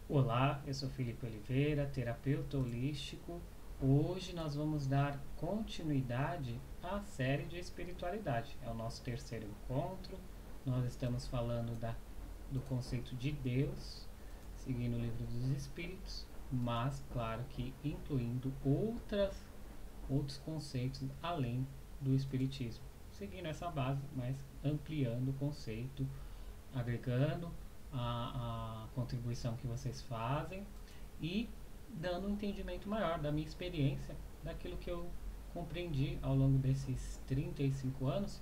Olá, eu sou Felipe Oliveira, terapeuta holístico. Hoje nós vamos dar continuidade à série de espiritualidade. É o nosso terceiro encontro. Nós estamos falando do conceito de Deus, seguindo o livro dos Espíritos, mas claro que incluindo outros conceitos além do Espiritismo. Seguindo essa base, mas ampliando o conceito, agregando a contribuição que vocês fazem e dando um entendimento maior da minha experiência, daquilo que eu compreendi ao longo desses 35 anos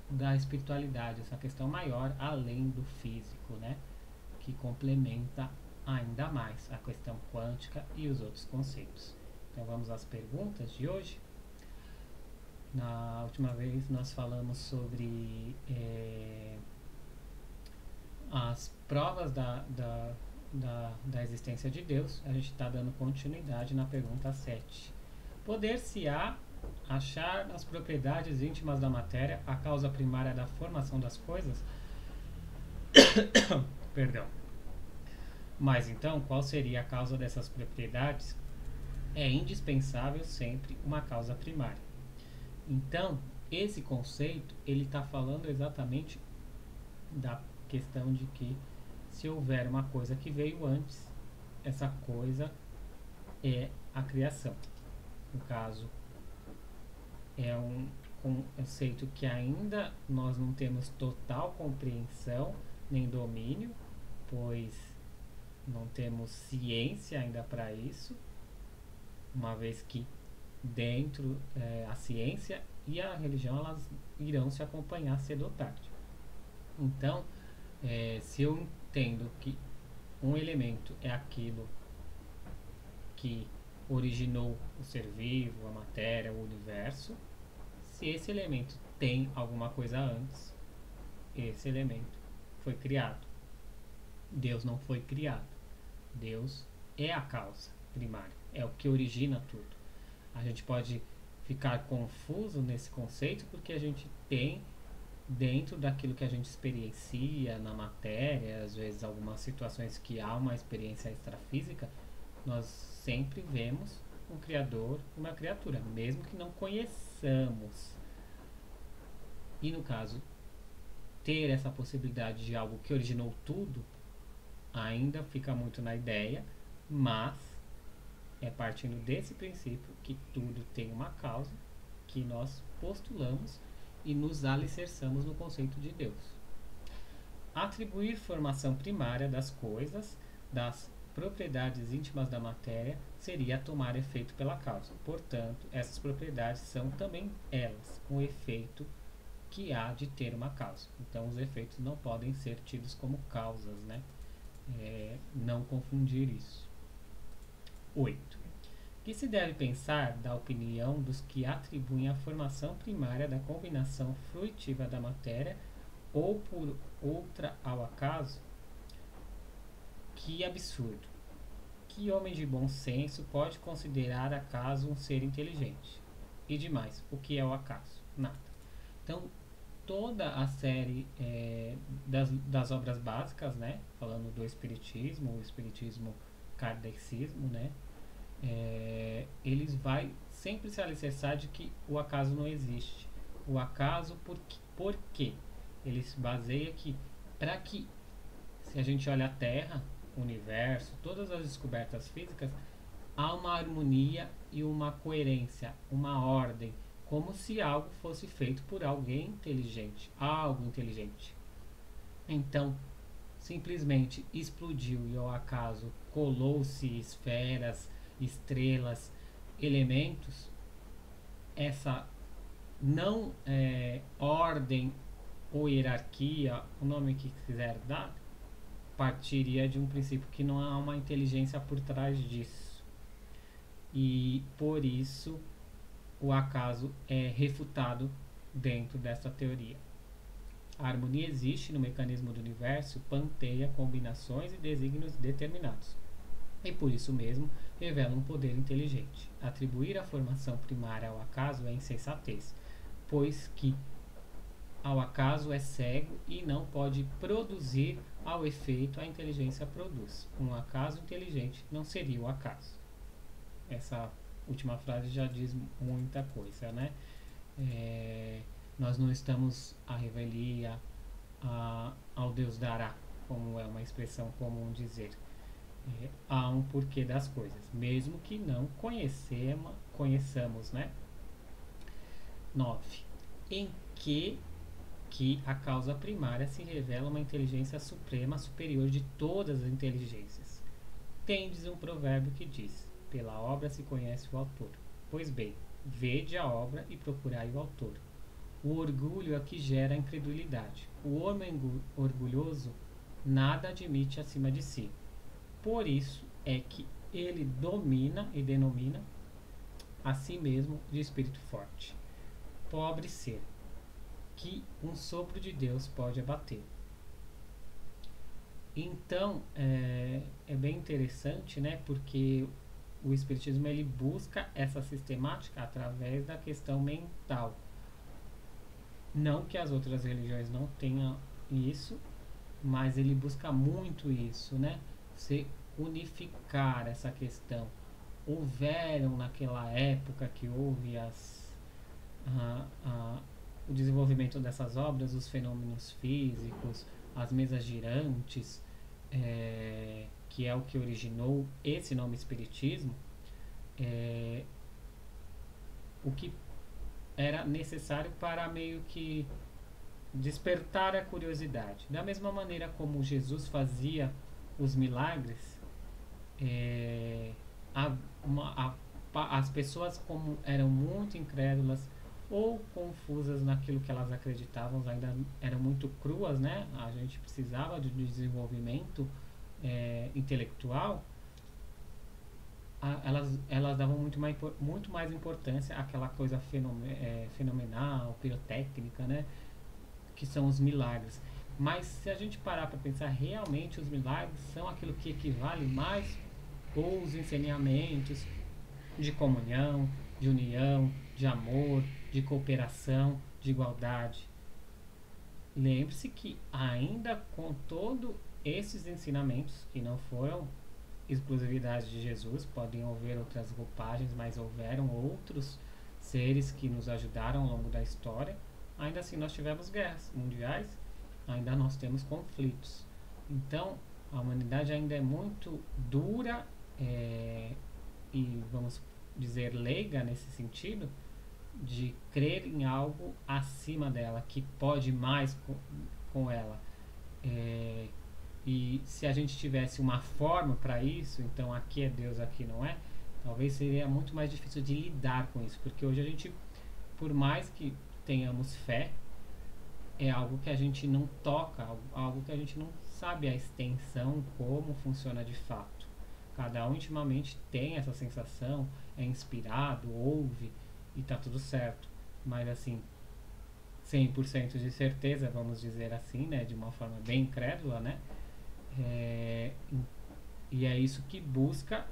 da espiritualidade, essa questão maior além do físico, né? Que complementa ainda mais a questão quântica e os outros conceitos. Então vamos às perguntas de hoje. Na última vez nós falamos sobre as provas da existência de Deus. A gente está dando continuidade na pergunta 7. Poder-se-á achar nas propriedades íntimas da matéria a causa primária da formação das coisas? Perdão. Mas então, qual seria a causa dessas propriedades? É indispensável sempre uma causa primária. Então, esse conceito, ele está falando exatamente da questão de que se houver uma coisa que veio antes, essa coisa é a criação. No caso, é um conceito que ainda nós não temos total compreensão nem domínio, pois não temos ciência ainda para isso, uma vez que dentro a ciência e a religião elas irão se acompanhar cedo ou tarde. Então, se eu entendo que um elemento é aquilo que originou o ser vivo, a matéria, o universo, se esse elemento tem alguma coisa antes, esse elemento foi criado. Deus não foi criado. Deus é a causa primária, é o que origina tudo. A gente pode ficar confuso nesse conceito porque a gente tem dentro daquilo que a gente experiencia na matéria, às vezes algumas situações que há uma experiência extrafísica, nós sempre vemos um criador, uma criatura, mesmo que não conheçamos. E no caso, ter essa possibilidade de algo que originou tudo, ainda fica muito na ideia, mas é partindo desse princípio que tudo tem uma causa que nós postulamos e nos alicerçamos no conceito de Deus. Atribuir formação primária das coisas, das propriedades íntimas da matéria, seria tomar efeito pela causa. Portanto, essas propriedades são também elas um efeito que há de ter uma causa. Então, os efeitos não podem ser tidos como causas, né? Não confundir isso. 8. Que se deve pensar da opinião dos que atribuem a formação primária da combinação fruitiva da matéria ou por outra ao acaso? Que absurdo! Que homem de bom senso pode considerar acaso um ser inteligente? E demais, o que é o acaso? Nada. Então, toda a série das obras básicas, né? Falando do espiritismo, o espiritismo kardecismo, né? Eles vai sempre se alicerçar de que o acaso não existe. O acaso por quê? Ele se baseia que para que, se a gente olha a Terra, o universo, todas as descobertas físicas, há uma harmonia e uma coerência, uma ordem, como se algo fosse feito por alguém inteligente, algo inteligente. Então, simplesmente explodiu e ao acaso colou-se esferas, estrelas, elementos, essa não ordem ou hierarquia, o nome que quiser dar, partiria de um princípio que não há uma inteligência por trás disso. E por isso o acaso é refutado dentro dessa teoria. A harmonia existe no mecanismo do universo, panteia combinações e desígnios determinados. E por isso mesmo revela um poder inteligente. Atribuir a formação primária ao acaso é insensatez, pois que ao acaso é cego e não pode produzir ao efeito a inteligência produz. Um acaso inteligente não seria o acaso. Essa última frase já diz muita coisa, né? Nós não estamos à revelia ao Deus dará, como é uma expressão comum dizer. Há um porquê das coisas, mesmo que não conheçamos, né? 9. Em que a causa primária se revela uma inteligência suprema superior de todas as inteligências. Tendes um provérbio que diz: pela obra se conhece o autor. Pois bem, vede a obra e procurai o autor. O orgulho é que gera a incredulidade. O homem orgulhoso nada admite acima de si. Por isso é que ele domina e denomina a si mesmo de espírito forte. Pobre ser, que um sopro de Deus pode abater. Então, é bem interessante, né? Porque o Espiritismo ele busca essa sistemática através da questão mental. Não que as outras religiões não tenham isso, mas ele busca muito isso, né? Se unificar essa questão. Houveram naquela época que houve o desenvolvimento dessas obras, os fenômenos físicos, as mesas girantes, que é o que originou esse nome Espiritismo, o que era necessário para meio que despertar a curiosidade. Da mesma maneira como Jesus fazia os milagres, as pessoas, como eram muito incrédulas ou confusas naquilo que elas acreditavam, ainda eram muito cruas, né? A gente precisava de desenvolvimento intelectual. Elas davam muito mais importância àquela coisa fenomenal, pirotécnica, né? Que são os milagres. Mas se a gente parar para pensar, realmente os milagres são aquilo que equivale mais com os ensinamentos de comunhão, de união, de amor, de cooperação, de igualdade. Lembre-se que ainda com todos esses ensinamentos, que não foram exclusividade de Jesus, podem haver outras roupagens, mas houveram outros seres que nos ajudaram ao longo da história. Ainda assim nós tivemos guerras mundiais, ainda nós temos conflitos. Então a humanidade ainda é muito dura e vamos dizer leiga nesse sentido, de crer em algo acima dela, que pode mais com ela. E se a gente tivesse uma forma para isso, então aqui é Deus, aqui não é, talvez seria muito mais difícil de lidar com isso, porque hoje a gente, por mais que tenhamos fé, é algo que a gente não toca, algo que a gente não sabe a extensão, como funciona de fato. Cada um intimamente tem essa sensação, é inspirado, ouve e tá tudo certo. Mas assim, 100% de certeza, vamos dizer assim, né, de uma forma bem incrédula, né? E é isso que busca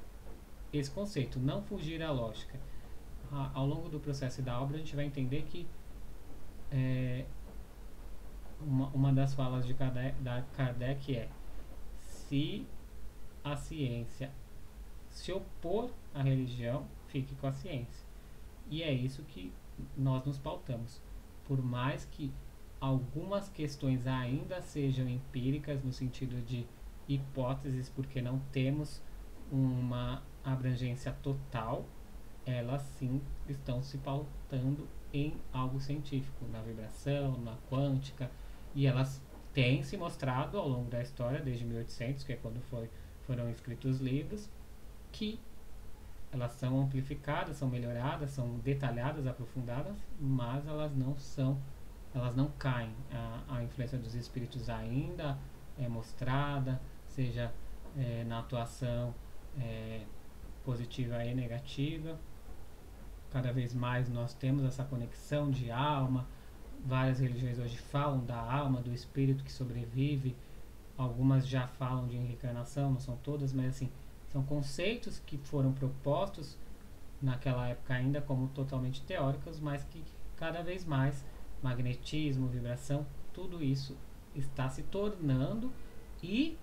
esse conceito, não fugir à lógica. Ao longo do processo da obra a gente vai entender que uma das falas de Kardec é: se a ciência se opor à religião, fique com a ciência. E é isso que nós nos pautamos. Por mais que algumas questões ainda sejam empíricas, no sentido de hipóteses, porque não temos uma abrangência total, elas sim estão se pautando em algo científico, na vibração, na quântica, e elas têm se mostrado ao longo da história, desde 1800, que é quando foram escritos os livros, que elas são amplificadas, são melhoradas, são detalhadas, aprofundadas, mas elas não caem. A influência dos espíritos ainda é mostrada, seja na atuação positiva e negativa. Cada vez mais nós temos essa conexão de alma. Várias religiões hoje falam da alma, do espírito que sobrevive. Algumas já falam de reencarnação, não são todas, mas assim, são conceitos que foram propostos naquela época ainda como totalmente teóricos, mas que cada vez mais magnetismo, vibração, tudo isso está se tornando e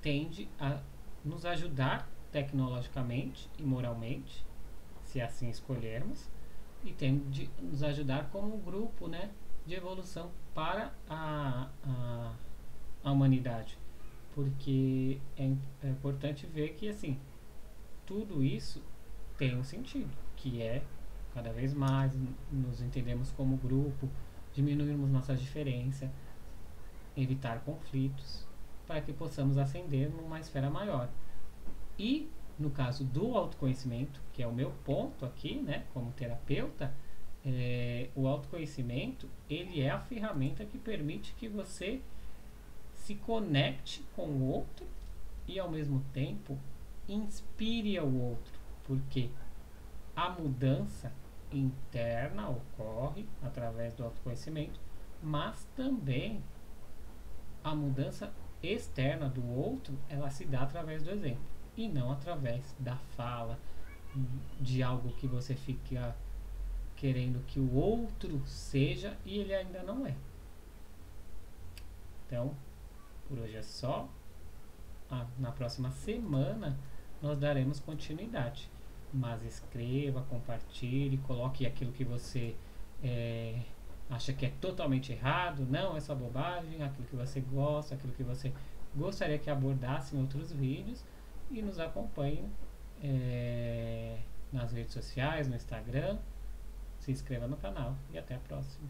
tende a nos ajudar tecnologicamente e moralmente, se assim escolhermos, e tende a nos ajudar como grupo, né, de evolução para a humanidade. Porque é importante ver que assim, tudo isso tem um sentido, que é cada vez mais nos entendemos como grupo, diminuirmos nossas diferenças, evitar conflitos, para que possamos ascender numa esfera maior. E no caso do autoconhecimento, que é o meu ponto aqui, né, como terapeuta, o autoconhecimento ele é a ferramenta que permite que você se conecte com o outro e ao mesmo tempo inspire ao outro, porque a mudança interna ocorre através do autoconhecimento, mas também a mudança externa do outro ela se dá através do exemplo e não através da fala, de algo que você fica querendo que o outro seja e ele ainda não é. Então, por hoje é só. Na próxima semana nós daremos continuidade. Mas escreva, compartilhe, coloque aquilo que você acha que é totalmente errado, não, essa bobagem, aquilo que você gosta, aquilo que você gostaria que abordasse em outros vídeos e nos acompanhe nas redes sociais, no Instagram. Se inscreva no canal e até a próxima.